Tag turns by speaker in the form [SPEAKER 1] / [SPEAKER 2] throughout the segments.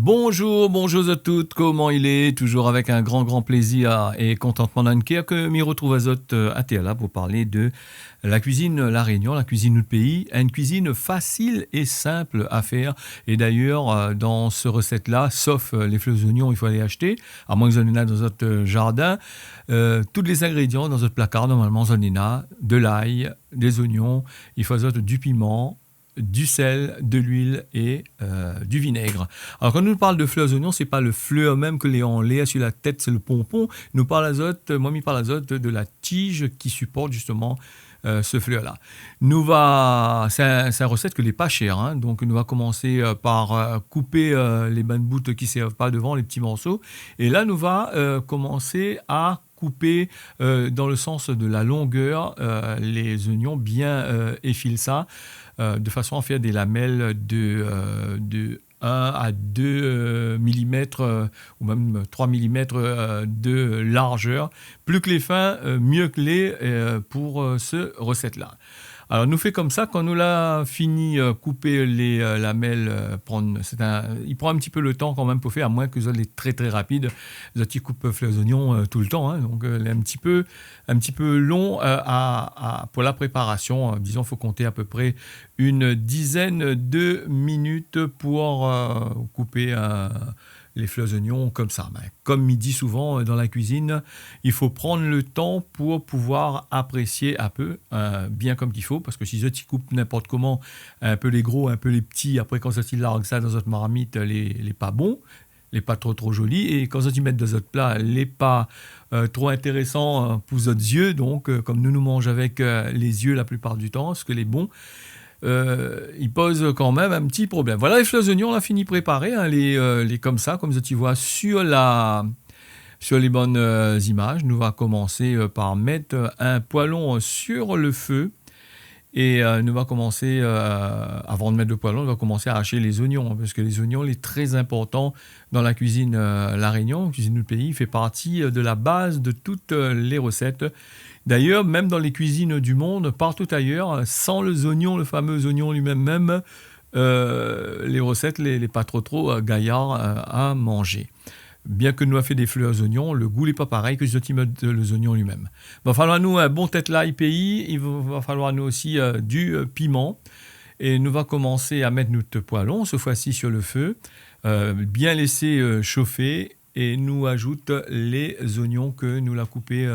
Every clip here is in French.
[SPEAKER 1] Bonjour, bonjour à toutes, comment il est? Toujours avec un grand plaisir et contentement d'Anker que m'y retrouve à Zot à Théala pour parler de la cuisine La Réunion, la cuisine du pays, une cuisine facile et simple à faire. Et d'ailleurs, dans ce recette-là, sauf les fleurs d'oignons, il faut aller acheter, à moins que vous en ayez dans votre jardin, tous les ingrédients dans votre placard, normalement, vous en ayez de l'ail, des oignons, il faut du piment, du sel, de l'huile et du vinaigre. Alors quand on nous parle de fleurs d'oignon, c'est pas le fleur même que les enlève sur la tête, c'est le pompon. Nous parle moi m'y parle de la tige qui supporte justement ce fleur-là. C'est une recette que n'est pas chère, hein, donc nous va commencer par couper les bonnes bouts qui ne servent pas devant, les petits morceaux. Et là, nous va commencer à couper dans le sens de la longueur les oignons, bien effiler ça, de façon à faire des lamelles de 1 à 2 mm ou même 3 mm de largeur. Plus que les fins, mieux que les pour ce recette-là. Alors, nous fait comme ça, quand nous l'a fini couper les lamelles, il prend un petit peu le temps quand même pour faire, à moins que vous soyez très rapide. Vous avez coupé les oignons tout le temps, hein, donc il est un petit peu long pour la préparation. Disons, il faut compter à peu près une dizaine de minutes pour couper les fleurs d'oignons comme ça. Comme il dit souvent dans la cuisine, il faut prendre le temps pour pouvoir apprécier un peu, bien comme il faut, parce que si je coupe n'importe comment, un peu les gros, un peu les petits, après quand ils larguent ça dans votre marmite, les pas bons, les pas trop jolis, et quand ils mettent dans votre plat, les pas trop intéressants pour vos yeux, donc comme nous mangeons avec les yeux la plupart du temps, ce que les bons, il pose quand même un petit problème. Voilà les fleurs d'oignons, on a fini préparé, hein, les comme ça, comme tu vois sur les bonnes images. Nous va commencer par mettre un poêlon sur le feu. Et nous va commencer, avant de mettre le poêlon, on va commencer à hacher les oignons, parce que les oignons, c'est très important dans la cuisine La Réunion, la cuisine du pays, fait partie de la base de toutes les recettes. D'ailleurs, même dans les cuisines du monde, partout ailleurs, sans les oignons, le fameux oignon lui-même, les recettes, les pas trop gaillards à manger. Bien que nous avons fait des fleurs oignons, le goût n'est pas pareil que les oignons lui-même. Il va falloir nous un bon tête l'ail pays, il va falloir nous aussi du piment. Et nous va commencer à mettre notre poêlon, cette fois-ci sur le feu, bien laisser chauffer, et nous ajoute les oignons que nous l'a coupés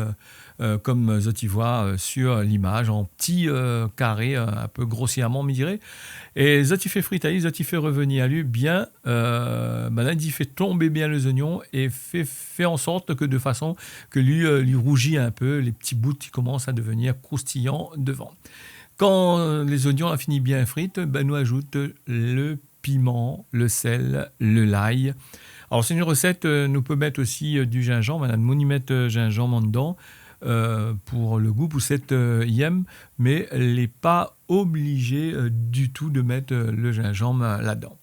[SPEAKER 1] comme tu vois sur l'image, en petits carrés, un peu grossièrement, me dirait. Et ça, tu fais friter, ça, tu fais revenir à lui bien. Là, il fait tomber bien les oignons et fait en sorte que de façon que lui rougit un peu, les petits bouts qui commencent à devenir croustillants devant. Quand les oignons ont fini bien frites, nous ajoute le piment, le sel, le l'ail. Alors, c'est une recette, nous peut mettre aussi du gingembre. Madame Mouni met gingembre en dedans. Pour le goût, pour cette yem, mais elle n'est pas obligée du tout de mettre le gingembre là-dedans.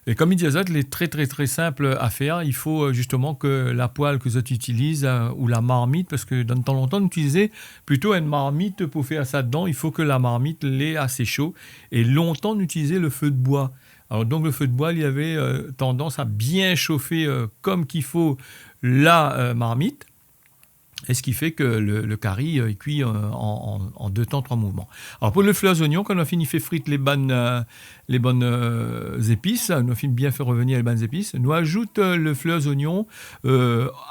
[SPEAKER 1] Et comme il dit Azot, il est très simple à faire. Il faut justement que la poêle que tu utilises ou la marmite, parce que dans le temps longtemps, on utilisait plutôt une marmite pour faire ça dedans. Il faut que la marmite l'ait assez chaud. Et longtemps, on utilisait le feu de bois. Alors donc le feu de bois, il avait tendance à bien chauffer comme qu'il faut la marmite. Et ce qui fait que le curry cuit en 2 temps, 3 mouvements. Alors pour le fleurs oignons, quand on a fini fait frite les bonnes épices, on a fini bien fait revenir les bonnes épices, nous ajoute le fleurs oignons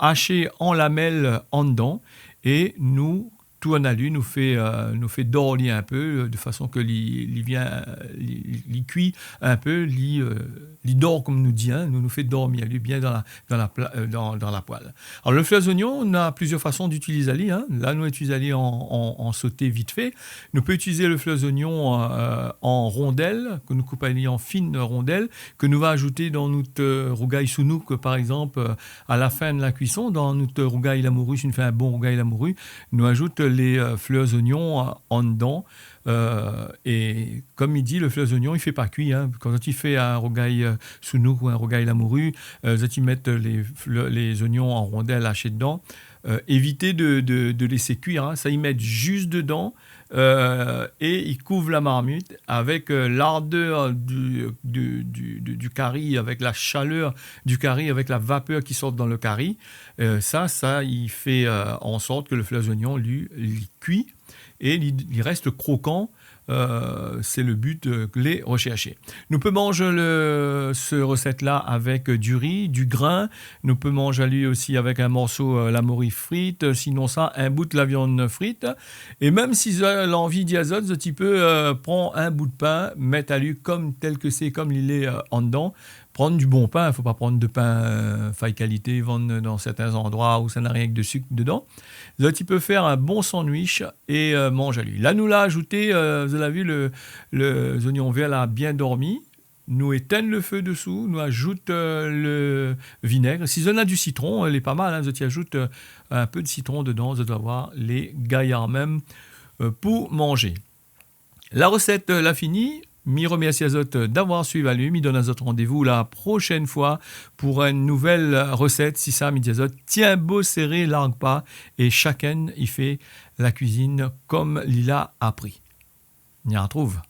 [SPEAKER 1] haché en lamelles en dedans, et nous tourne à lui, nous fait dorlir un peu, de façon que il cuit un peu, il dort comme nous dit, hein, nous fait dormir lui bien dans la poêle. Alors le fleur d'oignon, on a plusieurs façons d'utiliser lui, hein. Là nous utilisons en sauté vite fait. Nous pouvons utiliser le fleur d'oignon en rondelles, que nous coupons en fines rondelles, que nous va ajouter dans notre rougail sounouk par exemple à la fin de la cuisson. Dans notre rougail lamouru, si on fait un bon rougail lamouru, nous ajoute les fleurs oignons en dedans. Et comme il dit, le fleur oignon, il ne fait pas cuit. Hein. Quand tu fais un rougail sounouk ou un rougail lamouru, tu mets les oignons en rondelles hachés dedans. Évitez de laisser cuire. Hein. Ça, y met juste dedans. et il couvre la marmite avec l'ardeur du curry, avec la chaleur du curry, avec la vapeur qui sort dans le curry. Ça, il fait en sorte que le filet d'oignon, lui cuit et il reste croquant. C'est le but que les rechercher. Nous pouvons manger ce recette-là avec du riz, du grain. Nous pouvons manger lui aussi avec un morceau la morue frite. Sinon ça, un bout de la viande frite. Et même si l'envie d'azote, tu peux prendre un bout de pain, mettre à lui comme tel que c'est, comme il est en dedans. Prendre du bon pain, il ne faut pas prendre de pain faille qualité, vendre dans certains endroits où ça n'a rien que de sucre dedans. Là, tu peux faire un bon sandwich et manger à lui. Là, nous l'a ajouté, vous avez vu, les oignons verts là, bien dormi. Nous éteignons le feu dessous, nous ajoute le vinaigre. Si on a du citron, il est pas mal, hein, vous ajoute un peu de citron dedans, vous allez avoir les gaillards même pour manger. La recette l'a finie. Je remercie à vous d'avoir suivi. Je donne à vous rendez-vous la prochaine fois pour une nouvelle recette. Si ça, je dis tiens beau serré, largue pas. Et chacun, il fait la cuisine comme il a appris. On y retrouve.